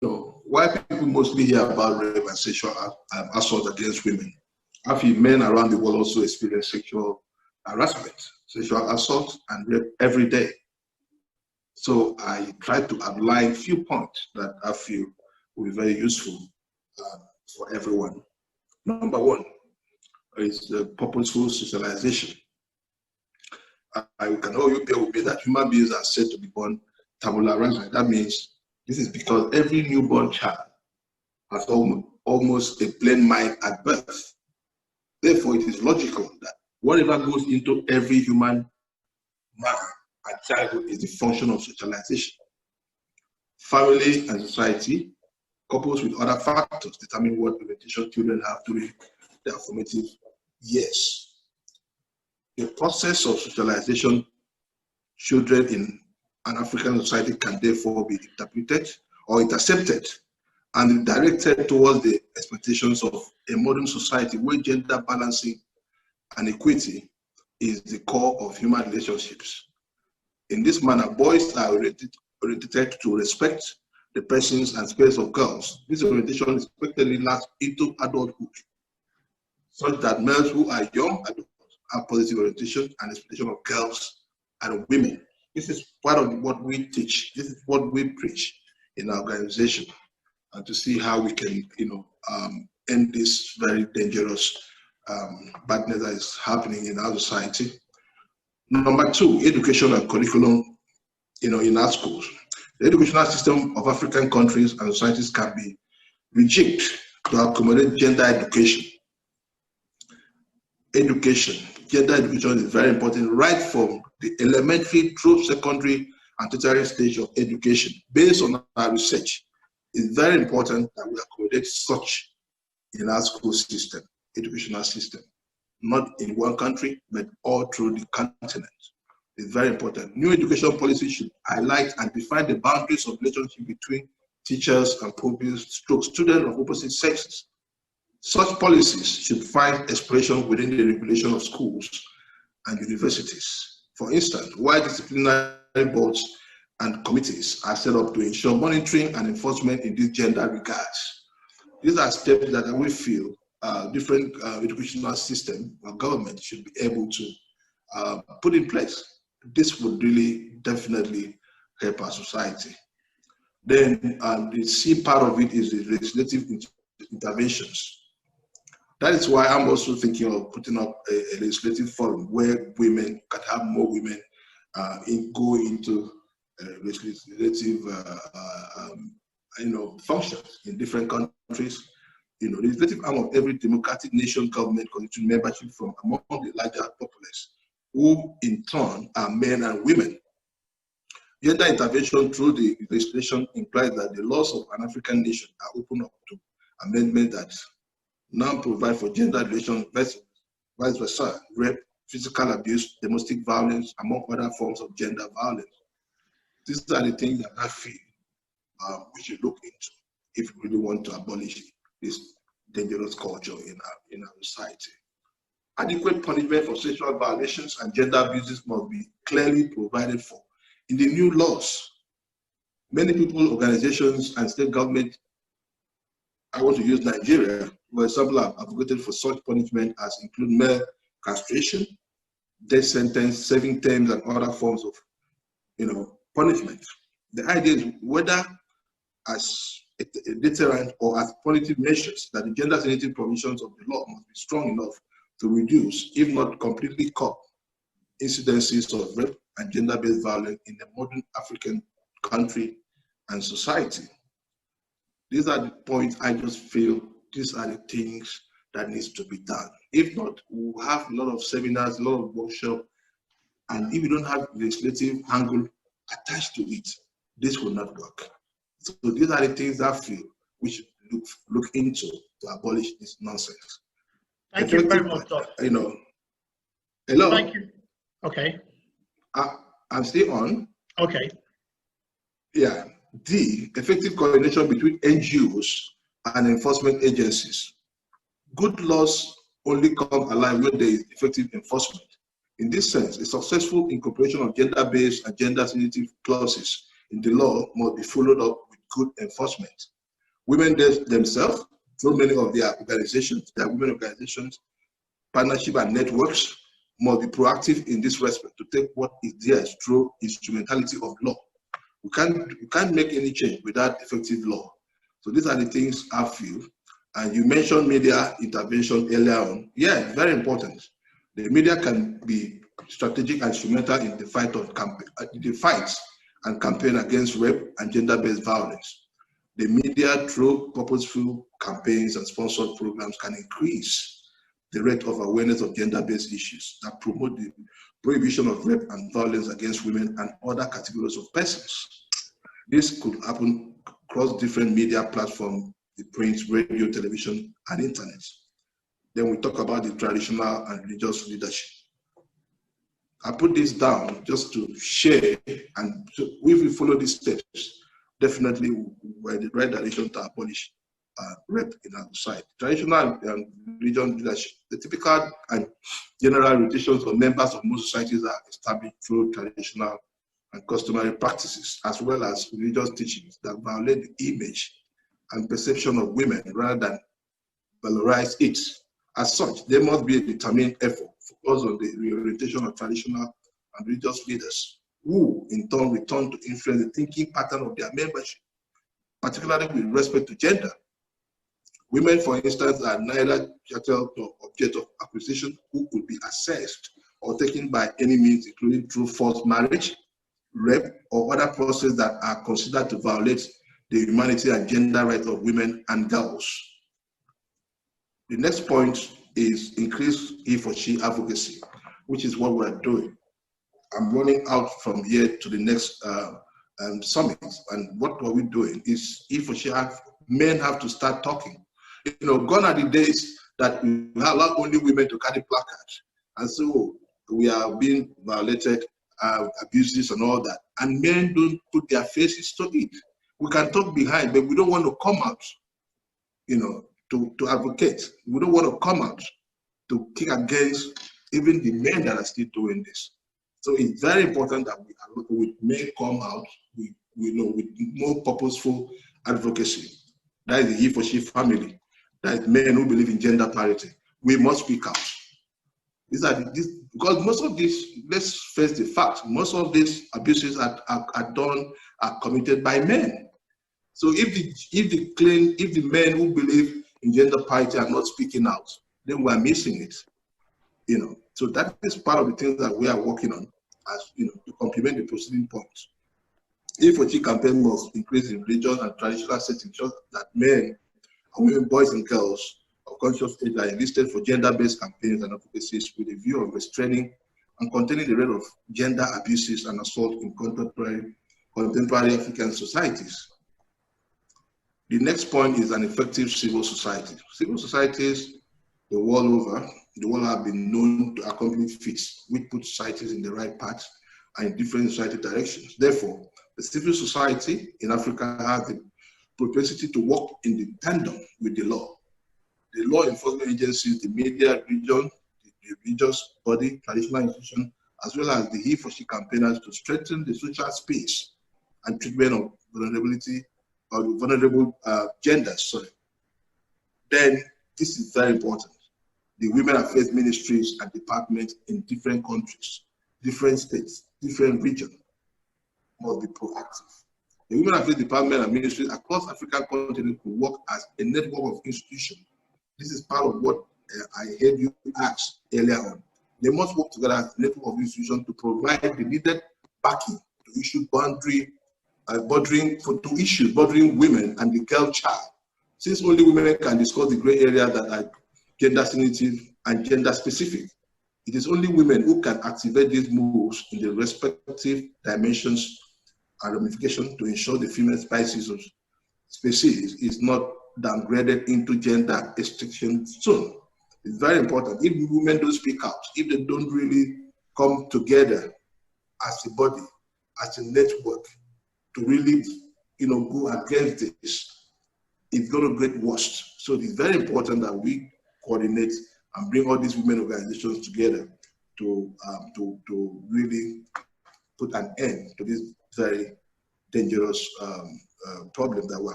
know, why people mostly hear about rape and sexual assault against women. I feel men around the world also experience sexual harassment, sexual assault, and rape every day. So I try to outline a few points that I feel will be very useful for everyone. Number one is the purposeful socialization. I can all you bear with me that human beings are said to be born tabula rasa. That means this is because every newborn child has almost a plain mind at birth. Therefore, it is logical that whatever goes into every human man at childhood is the function of socialization. Family and society, coupled with other factors, determine what orientation children have during their formative years. The process of socialization children in an African society can therefore be interpreted or intercepted and directed towards the expectations of a modern society where gender balancing and equity is the core of human relationships. In this manner, boys are oriented to respect the persons and space of girls. This orientation expectedly lasts into adulthood, such that males who are young adults have positive orientation and expectation of girls and women. This is part of what we teach. This is what we preach in our organization, and to see how we can, end this very dangerous badness that is happening in our society. Number two, education and curriculum, in our schools. The educational system of African countries and societies can be rejigged to accommodate gender education. Gender education is very important right from the elementary through secondary and tertiary stage of education. Based on our research, it's very important that we accommodate such in our school system, educational system, not in one country, but all through the continent. It's very important. New education policy should highlight and define the boundaries of relationship between teachers and pupils, students of opposite sexes. Such policies should find expression within the regulation of schools and universities. For instance, why disciplinary boards and committees are set up to ensure monitoring and enforcement in these gender regards. These are steps that we feel different educational system or government should be able to put in place. This would really definitely help our society. Then the C part of it is the legislative interventions. That is why I'm also thinking of putting up a legislative forum where women can have more women go into legislative functions in different countries. The legislative arm of every democratic nation government constitutes membership from among the larger populace, who in turn are men and women. Gender intervention through the legislation implies that the laws of an African nation are open up to amendment that now provide for gender relations, vice versa, rape, physical abuse, domestic violence, among other forms of gender violence. These are the things that I feel we should look into if we really want to abolish this dangerous culture in our society. Adequate punishment for sexual violations and gender abuses must be clearly provided for in the new laws. Many people, organizations, and state government, I want to use Nigeria, for example, have advocated for such punishment as include male castration, death sentence, serving terms, and other forms of, punishment. The idea is whether as a deterrent or as punitive measures that the gender-sensitive provisions of the law must be strong enough to reduce, if not completely cut, incidences of rape and gender-based violence in a modern African country and society. These are the points I just feel these are the things that needs to be done. If not, we'll have a lot of seminars, a lot of workshops, and if we don't have legislative angle attached to it, this will not work. So these are the things I feel we should look into to abolish this nonsense. Thank you very much, Doctor. Hello? Thank you. Okay. I'm still on. Okay. Yeah. D, effective coordination between NGOs and enforcement agencies. Good laws only come alive when there is effective enforcement. In this sense, a successful incorporation of gender-based and gender-sensitive clauses in the law must be followed up with good enforcement. Women themselves, through many of their organizations, their women organizations, partnership and networks, must be proactive in this respect to take what is theirs through instrumentality of law. We can't make any change without effective law. So these are the things I feel. And you mentioned media intervention earlier on. Yeah, very important. The media can be strategic and instrumental in the fights and campaign against rape and gender-based violence. The media, through purposeful campaigns and sponsored programs, can increase the rate of awareness of gender-based issues that promote the prohibition of rape and violence against women and other categories of persons. This could happen across different media platforms, the print, radio, television, and internet. Then we talk about the traditional and religious leadership. I put this down just to share, and so if we follow these steps, definitely we're in the right direction to abolish rape in our society. Traditional and religious leadership, the typical and general rotations of members of most societies are established through traditional and customary practices, as well as religious teachings that violate the image and perception of women rather than valorize it. As such, there must be a determined effort focused on the reorientation of traditional and religious leaders, who in turn return to influence the thinking pattern of their membership, particularly with respect to gender. Women, for instance, are neither chattel nor object of acquisition who could be assessed or taken by any means, including through forced marriage, rape, or other processes that are considered to violate the humanity and gender rights of women and girls. The next point is increased he for she advocacy, which is what we're doing. I'm running out from here to the next summit, and what are we doing is he for she men have to start talking. You know, gone are the days that we allow only women to carry placards, and so we are being violated, abuses and all that, and men don't put their faces to it. We can talk behind, but we don't want to come out, you know, to advocate. We don't want to come out to kick against even the men that are still doing this. So it's very important that we may come out with more purposeful advocacy. That is the he for she family. That is men who believe in gender parity. We must speak out. Because most of this, let's face the fact, most of these abuses are committed by men. So if the men who believe in gender parity are not speaking out, then we are missing it. You know, so that is part of the things that we are working on, as you know, to complement the preceding points. If a campaign must increase in religious and traditional settings, so that men and women, boys and girls of conscious age are enlisted for gender-based campaigns and advocacies with a view of restraining and containing the rate of gender abuses and assault in contemporary African societies. The next point is an effective civil society. Civil societies the world over, have been known to accompany feats which put societies in the right path and in different society directions. Therefore, the civil society in Africa has the propensity to work in the tandem with the law. The law enforcement agencies, the media, region, the religious body, traditional institution, as well as the he for she campaigners to strengthen the social space and treatment of vulnerability or the vulnerable genders. Then this is very important. The women affairs ministries and departments in different countries, different states, different regions must be proactive. The women affairs department and ministries across African continent could work as a network of institutions. This is part of what I heard you ask earlier on. They must work together as a network of institutions to provide the needed backing to issue bordering women and the girl child. Since only women can discuss the gray area that are gender sensitive and gender specific, it is only women who can activate these moves in the respective dimensions and ramifications to ensure the female species is not downgraded into gender extinction zone. It's very important. If women don't speak out, if they don't really come together as a body, as a network, to really, go against this, it's going to get worse. So it's very important that we coordinate and bring all these women organizations together to really put an end to this very dangerous problem that we're